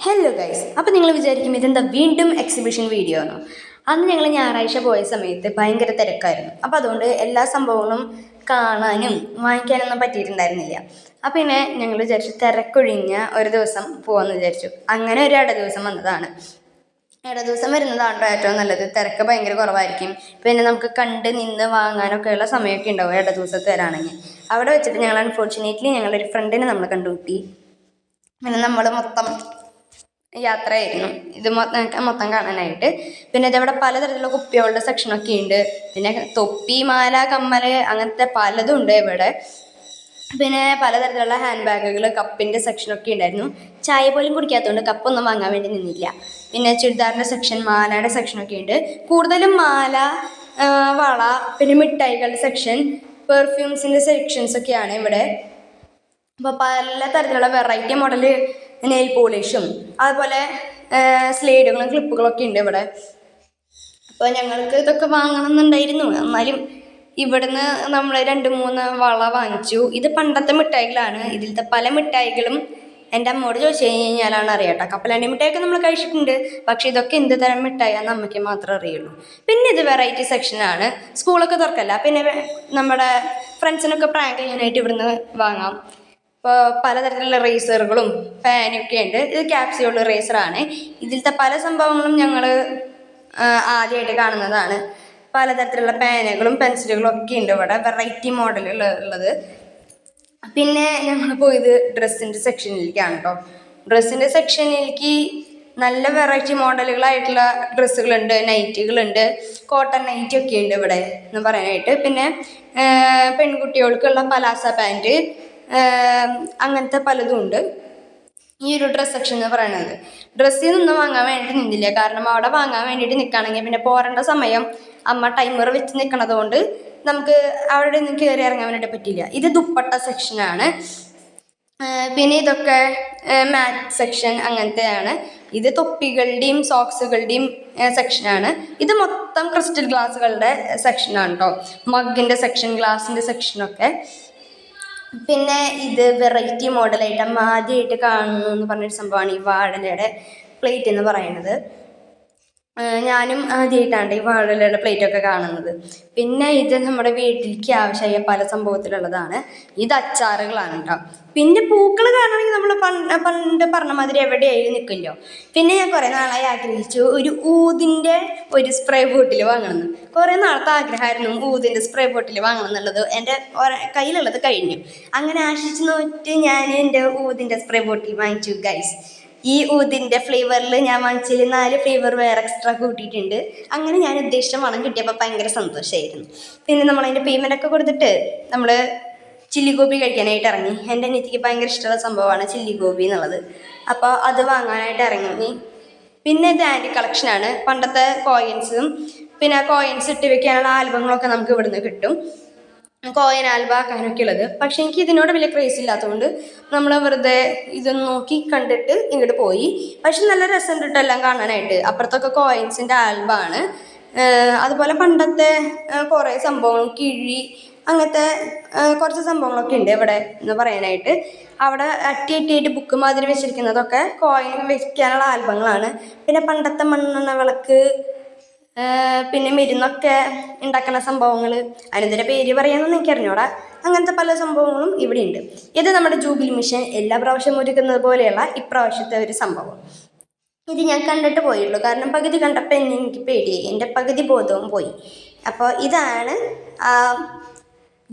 Hello guys, അപ്പോൾ നിങ്ങൾ വിചാരിക്കും ഇതെന്താ വീണ്ടും എക്സിബിഷൻ വീഡിയോ ആണോ? അന്ന് ഞങ്ങൾ ഞായറാഴ്ച പോയ സമയത്ത് ഭയങ്കര തിരക്കായിരുന്നു. അപ്പോൾ അതുകൊണ്ട് എല്ലാ സംഭവങ്ങളും കാണാനും വാങ്ങിക്കാനൊന്നും പറ്റിയിട്ടുണ്ടായിരുന്നില്ല. അപ്പോൾ പിന്നെ ഞങ്ങൾ വിചാരിച്ചു തിരക്കൊഴിഞ്ഞ ഒരു ദിവസം പോകാമെന്ന് വിചാരിച്ചു. അങ്ങനെ ഒരു ഇട ദിവസം വന്നതാണ്. ഇട ദിവസം വരുന്നതാണ് ഏറ്റവും നല്ലത്. തിരക്ക് ഭയങ്കര കുറവായിരിക്കും. പിന്നെ നമുക്ക് കണ്ട് നിന്ന് വാങ്ങാനൊക്കെയുള്ള സമയമൊക്കെ ഉണ്ടാവും ഇട ദിവസത്തെ വരാണെങ്കിൽ. അവിടെ വെച്ചിട്ട് ഞങ്ങൾ അൺഫോർച്ചുനേറ്റ്ലി ഞങ്ങളൊരു ഫ്രണ്ടിനെ നമ്മൾ കണ്ടുമുട്ടി. പിന്നെ നമ്മൾ മൊത്തം യാത്രയായിരുന്നു ഇത് മൊത്തം കാണാനായിട്ട്. പിന്നെ ഇതവിടെ പലതരത്തിലുള്ള കുപ്പികളുടെ സെക്ഷനൊക്കെ ഉണ്ട്. പിന്നെ തൊപ്പി, മാല, കമ്മൽ അങ്ങനത്തെ പലതും ഉണ്ട് ഇവിടെ. പിന്നെ പലതരത്തിലുള്ള ഹാൻഡ് ബാഗുകൾ, കപ്പിൻ്റെ സെക്ഷനൊക്കെ ഉണ്ടായിരുന്നു. ചായ പോലും കുടിക്കാത്തതുകൊണ്ട് കപ്പൊന്നും വാങ്ങാൻ വേണ്ടി നിന്നില്ല. പിന്നെ ചുരിദാറിൻ്റെ സെക്ഷൻ, മാലയുടെ സെക്ഷനൊക്കെ ഉണ്ട്. കൂടുതലും മാല, വള, പിന്നെ മിഠായികളുടെ സെക്ഷൻ, പെർഫ്യൂംസിൻ്റെ സെക്ഷൻസൊക്കെയാണ് ഇവിടെ. അപ്പോൾ പല തരത്തിലുള്ള വെറൈറ്റി മോഡൽ നെയിൽ പോളിഷും അതുപോലെ സ്ലേഡുകളും ക്ലിപ്പുകളൊക്കെ ഉണ്ട് ഇവിടെ. അപ്പോൾ ഞങ്ങൾക്ക് ഇതൊക്കെ വാങ്ങണം എന്നുണ്ടായിരുന്നു. എന്നാലും ഇവിടുന്ന് നമ്മൾ 2-3 വള വാങ്ങിച്ചു. ഇത് പണ്ടത്തെ മിഠായികളാണ്. ഇതിലത്തെ പല മിഠായികളും എൻ്റെ അമ്മയോട് ചോദിച്ചു കഴിഞ്ഞാലാണ് അറിയാട്ടോ. കപ്പലണ്ടി മിഠായിയൊക്കെ നമ്മൾ കഴിച്ചിട്ടുണ്ട്, പക്ഷേ ഇതൊക്കെ എന്ത് തരം മിഠായിയാണെന്ന് അമ്മയ്ക്ക് മാത്രമേ അറിയുള്ളൂ. പിന്നെ ഇത് വെറൈറ്റി സെക്ഷനാണ്. സ്കൂളൊക്കെ തുറക്കല്ല, പിന്നെ നമ്മുടെ ഫ്രണ്ട്സിനൊക്കെ പ്രാങ്ക് ചെയ്യാനായിട്ട് ഇവിടുന്ന് വാങ്ങാം. ഇപ്പോൾ പലതരത്തിലുള്ള റേസറുകളും പാനൊക്കെ ഉണ്ട്. ഇത് ക്യാപ്സ്യൂൾ റേസറാണ്. ഇതിലത്തെ പല സംഭവങ്ങളും ഞങ്ങൾ ആദ്യമായിട്ട് കാണുന്നതാണ്. പലതരത്തിലുള്ള പാനുകളും പെൻസിലുകളും ഒക്കെ ഉണ്ട് ഇവിടെ, വെറൈറ്റി മോഡലുകൾ ഉള്ളത്. പിന്നെ ഞങ്ങൾ പോയത് ഡ്രസ്സിൻ്റെ സെക്ഷനിലേക്കാണ് കേട്ടോ. ഡ്രസ്സിൻ്റെ സെക്ഷനിലേക്ക് നല്ല വെറൈറ്റി മോഡലുകളായിട്ടുള്ള ഡ്രസ്സുകളുണ്ട്, നൈറ്റുകളുണ്ട്, കോട്ടൺ നൈറ്റി ഒക്കെ ഉണ്ട് ഇവിടെ എന്ന് പറയാനായിട്ട്. പിന്നെ പെൺകുട്ടികൾക്കുള്ള പലാസ പാൻറ്റ്, അങ്ങനത്തെ പലതും ഉണ്ട് ഈ ഒരു ഡ്രസ് സെക്ഷൻ എന്ന് പറയുന്നത്. ഡ്രസ്സിൽ നിന്നും വാങ്ങാൻ വേണ്ടി നിന്നില്ല, കാരണം അവിടെ വാങ്ങാൻ വേണ്ടിയിട്ട് നിൽക്കുകയാണെങ്കിൽ പിന്നെ പോരേണ്ട സമയം അമ്മ ടൈമർ വെച്ച് നിൽക്കണത് കൊണ്ട് നമുക്ക് അവിടെ നിന്ന് കയറി ഇറങ്ങാൻ വേണ്ടിയിട്ട് പറ്റില്ല. ഇത് ദുപ്പട്ട സെക്ഷനാണ്. പിന്നെ ഇതൊക്കെ മാറ്റ് സെക്ഷൻ അങ്ങനത്തെയാണ്. ഇത് തൊപ്പികളുടെയും സോക്സുകളുടെയും സെക്ഷനാണ്. ഇത് മൊത്തം ക്രിസ്റ്റൽ ഗ്ലാസ്സുകളുടെ സെക്ഷനാണ് കേട്ടോ. മഗ്ഗിൻ്റെ സെക്ഷൻ, ഗ്ലാസിൻ്റെ സെക്ഷനൊക്കെ. പിന്നെ ഇത് വെറൈറ്റി മോഡലായിട്ട് അമ്മ ആദ്യമായിട്ട് കാണുന്നു എന്ന് പറഞ്ഞൊരു സംഭവമാണ് ഈ വാഴലയുടെ പ്ലേറ്റ് എന്ന് പറയുന്നത്. ഞാനും ആദ്യമായിട്ടാണ് ഈ വാഴലയുടെ പ്ലേറ്റൊക്കെ കാണുന്നത്. പിന്നെ ഇത് നമ്മുടെ വീട്ടിലേക്ക് ആവശ്യമായ പല സംഭവത്തിലുള്ളതാണ്. ഇത് അച്ചാറുകളാണ് കേട്ടോ. പിന്നെ പൂക്കൾ കാണുകയാണെങ്കിൽ നമ്മൾ പണ്ട് പറഞ്ഞ മാതിരി എവിടെയായാലും നിൽക്കില്ലോ. പിന്നെ ഞാൻ കുറേ നാളായി ആഗ്രഹിച്ചു ഒരു ഊതിൻ്റെ ഒരു സ്പ്രേ ബോട്ടിൽ വാങ്ങണമെന്ന്. കുറേ നാളത്തെ ആഗ്രഹമായിരുന്നു ഊതിൻ്റെ സ്പ്രേ ബോട്ടിൽ വാങ്ങണം എന്നുള്ളത്. എൻ്റെ കയ്യിലുള്ളത് കഴിഞ്ഞു. അങ്ങനെ ആശിച്ച് നോക്കിയിട്ട് ഞാൻ എൻ്റെ ഊതിൻ്റെ സ്പ്രേ ബോട്ടിൽ വാങ്ങിച്ചു ഗൈസ്. ഈ ഊതിൻ്റെ ഫ്ലേവറിൽ ഞാൻ വാങ്ങിച്ചതിൽ 4 ഫ്ലേവർ വേറെ എക്സ്ട്രാ കൂട്ടിയിട്ടുണ്ട്. അങ്ങനെ ഞാൻ ഉദ്ദേശിച്ച മണം കിട്ടിയപ്പോൾ ഭയങ്കര സന്തോഷമായിരുന്നു. പിന്നെ നമ്മളതിൻ്റെ പേയ്മെൻറ്റൊക്കെ കൊടുത്തിട്ട് നമ്മൾ ചില്ലി ഗോബി കഴിക്കാനായിട്ട് ഇറങ്ങി. എൻ്റെ അനിയത്തിക്ക് ഭയങ്കര ഇഷ്ടമുള്ള സംഭവമാണ് ചില്ലി ഗോബി എന്നുള്ളത്. അപ്പോൾ അത് വാങ്ങാനായിട്ട് ഇറങ്ങി. പിന്നെ ഇത് ആൻറ്റി കളക്ഷനാണ്. പണ്ടത്തെ കോയിൻസും പിന്നെ കോയിൻസ് ഇട്ട് വെക്കാനുള്ള ആൽബങ്ങളൊക്കെ നമുക്ക് ഇവിടുന്ന് കിട്ടും, കോയിൻ ആൽബം ആക്കാനൊക്കെ ഉള്ളത്. പക്ഷെ എനിക്ക് ഇതിനോട് വലിയ ക്രേസ് ഇല്ലാത്തതുകൊണ്ട് നമ്മൾ വെറുതെ ഇതൊന്ന് നോക്കി കണ്ടിട്ട് ഇങ്ങോട്ട് പോയി. പക്ഷെ നല്ല രസം കിട്ടും എല്ലാം കാണാനായിട്ട്. അപ്പുറത്തൊക്കെ കോയിൻസിൻ്റെ ആൽബമാണ്. അതുപോലെ പണ്ടത്തെ കുറേ സംഭവങ്ങൾ, കിഴി, അങ്ങനത്തെ കുറച്ച് സംഭവങ്ങളൊക്കെ ഉണ്ട് ഇവിടെ എന്ന് പറയാനായിട്ട്. അവിടെ അട്ടിയായിട്ട് ബുക്ക് മാതിരി വെച്ചിരിക്കുന്നതൊക്കെ കോയിൻ വെക്കാനുള്ള ആൽബങ്ങളാണ്. പിന്നെ പണ്ടത്തെ മണ്ണെണ്ണ വിളക്ക്, പിന്നെ മരുന്നൊക്കെ ഉണ്ടാക്കുന്ന സംഭവങ്ങൾ, അതിനെന്തിൻ്റെ പേര് പറയാമെന്നൊന്നും എനിക്കറിഞ്ഞൂടാ. അങ്ങനത്തെ പല സംഭവങ്ങളും ഇവിടെ ഉണ്ട്. ഇത് നമ്മുടെ ജൂബിലി മിഷൻ എല്ലാ പ്രാവശ്യം ഒരുക്കുന്നത് പോലെയുള്ള ഇപ്രാവശ്യത്തെ ഒരു സംഭവം. ഇത് ഞാൻ കണ്ടിട്ട് പോയുള്ളൂ, കാരണം പകുതി കണ്ടപ്പോൾ എനിക്ക് പേടിയായി, എൻ്റെ പകുതി ബോധവും പോയി. അപ്പോൾ ഇതാണ്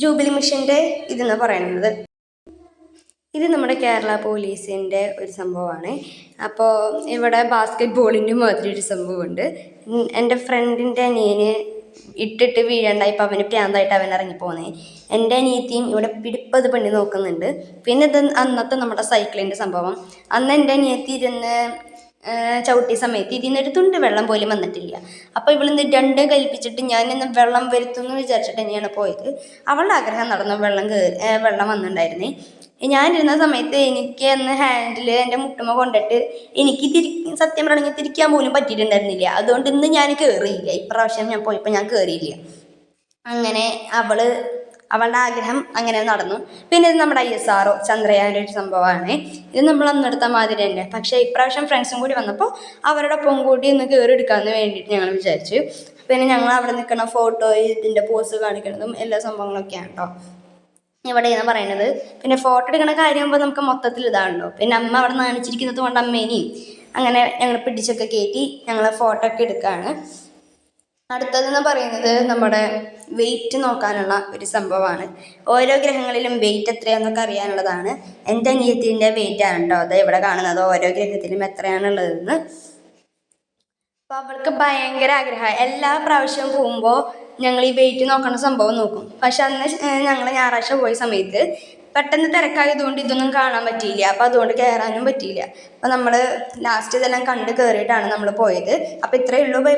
ജൂബിലി മിഷൻ്റെ ഇതെന്ന് പറയുന്നത്. ഇത് നമ്മുടെ കേരള പോലീസിൻ്റെ ഒരു സംഭവമാണ്. അപ്പോൾ ഇവിടെ ബാസ്കറ്റ് ബോളിൻ്റെ മാതിരി ഒരു സംഭവമുണ്ട്. എൻ്റെ ഫ്രണ്ടിൻ്റെ അനിയന് ഇട്ടിട്ട് വീഴണ്ടായപ്പോൾ അവന് പ്രാന്തായിട്ട് അവൻ ഇറങ്ങിപ്പോന്നേ. എൻ്റെ അനിയത്തിയും ഇവിടെ പിടിപ്പത് പണി നോക്കുന്നുണ്ട്. പിന്നെ ഇത് അന്നത്തെ നമ്മുടെ സൈക്കിളിൻ്റെ സംഭവം. അന്ന് എൻ്റെ അനിയത്തി ഇരുന്ന് ചവിട്ടിയ സമയത്ത് ഇതിന്നൊരു തുണ്ട് വെള്ളം പോലും വന്നിട്ടില്ല. അപ്പോൾ ഇവളിന്ന് 2 കൽപ്പിച്ചിട്ട് ഞാൻ ഇന്ന് വെള്ളം വരുത്തുമെന്ന് വിചാരിച്ചിട്ട് തന്നെയാണ് പോയത്. അവളുടെ ആഗ്രഹം നടന്നു. വെള്ളം വന്നിട്ടുണ്ടായിരുന്നേ. ഞാനിരുന്ന സമയത്ത് എനിക്ക് അന്ന് ഹാൻഡിൽ എൻ്റെ മുട്ടുമ്മ കൊണ്ടിട്ട് എനിക്ക് സത്യം പറഞ്ഞാൽ തിരിക്കാൻ പോലും പറ്റിയിട്ടുണ്ടായിരുന്നില്ല. അതുകൊണ്ട് ഇന്ന് ഞാൻ കയറിയില്ല. ഇപ്രാവശ്യം ഞാൻ പോയപ്പോൾ ഞാൻ കയറിയില്ല. അങ്ങനെ അവൾ അവളുടെ ആഗ്രഹം അങ്ങനെ നടന്നു. പിന്നെ ഇത് നമ്മുടെ ISRO ചന്ദ്രയാൻ്റെ ഒരു സംഭവമാണ്. ഇത് നമ്മൾ അന്നെടുത്ത മാതിരി തന്നെ. പക്ഷേ ഇപ്രാവശ്യം ഫ്രണ്ട്സും കൂടി വന്നപ്പോൾ അവരുടെ ഒപ്പം കൂടി ഒന്ന് കയറി എടുക്കാമെന്ന് വേണ്ടിയിട്ട് ഞങ്ങൾ വിചാരിച്ചു. പിന്നെ ഞങ്ങൾ അവിടെ നിൽക്കുന്ന ഫോട്ടോ, ഇതിൻ്റെ പോസ് കാണിക്കുന്നതും എല്ലാ സംഭവങ്ങളൊക്കെയാണ് കേട്ടോ ഇവിടെയാണ് പറയുന്നത്. പിന്നെ ഫോട്ടോ എടുക്കുന്ന കാര്യമാകുമ്പോൾ നമുക്ക് മൊത്തത്തിൽ ഇതാണല്ലോ. പിന്നെ അമ്മ അവിടെ നാണിച്ചിരിക്കുന്നത് കൊണ്ട് അമ്മേനെയും അങ്ങനെ ഞങ്ങൾ പിടിച്ചൊക്കെ കയറ്റി ഞങ്ങൾ ഫോട്ടോ ഒക്കെ എടുക്കുകയാണ്. അടുത്തതെന്ന് പറയുന്നത് നമ്മുടെ വെയിറ്റ് നോക്കാനുള്ള ഒരു സംഭവമാണ്. ഓരോ ഗ്രഹങ്ങളിലും വെയിറ്റ് എത്രയാണെന്നൊക്കെ അറിയാനുള്ളതാണ്. എൻ്റെ അനിയത്തിൻ്റെ വെയിറ്റാണ് കേട്ടോ അത് ഇവിടെ കാണുന്നത്, ഓരോ ഗ്രഹത്തിലും എത്രയാണുള്ളതെന്ന്. അപ്പോൾ അവൾക്ക് ഭയങ്കര ആഗ്രഹമാണ്. എല്ലാ പ്രാവശ്യവും പോകുമ്പോൾ ഞങ്ങൾ ഈ വെയിറ്റ് നോക്കുന്ന സംഭവം നോക്കും. പക്ഷെ അന്ന് ഞങ്ങൾ ഞായറാഴ്ച പോയ സമയത്ത് പെട്ടെന്ന് തിരക്കായതുകൊണ്ട് ഇതൊന്നും കാണാൻ പറ്റിയില്ല. അപ്പോൾ അതുകൊണ്ട് കയറാനും പറ്റിയില്ല. അപ്പോൾ നമ്മൾ ലാസ്റ്റ് ഇതെല്ലാം കണ്ട് കയറിയിട്ടാണ് നമ്മൾ പോയത്. അപ്പോൾ ഇത്രയേ ഉള്ളൂ. ബൈ.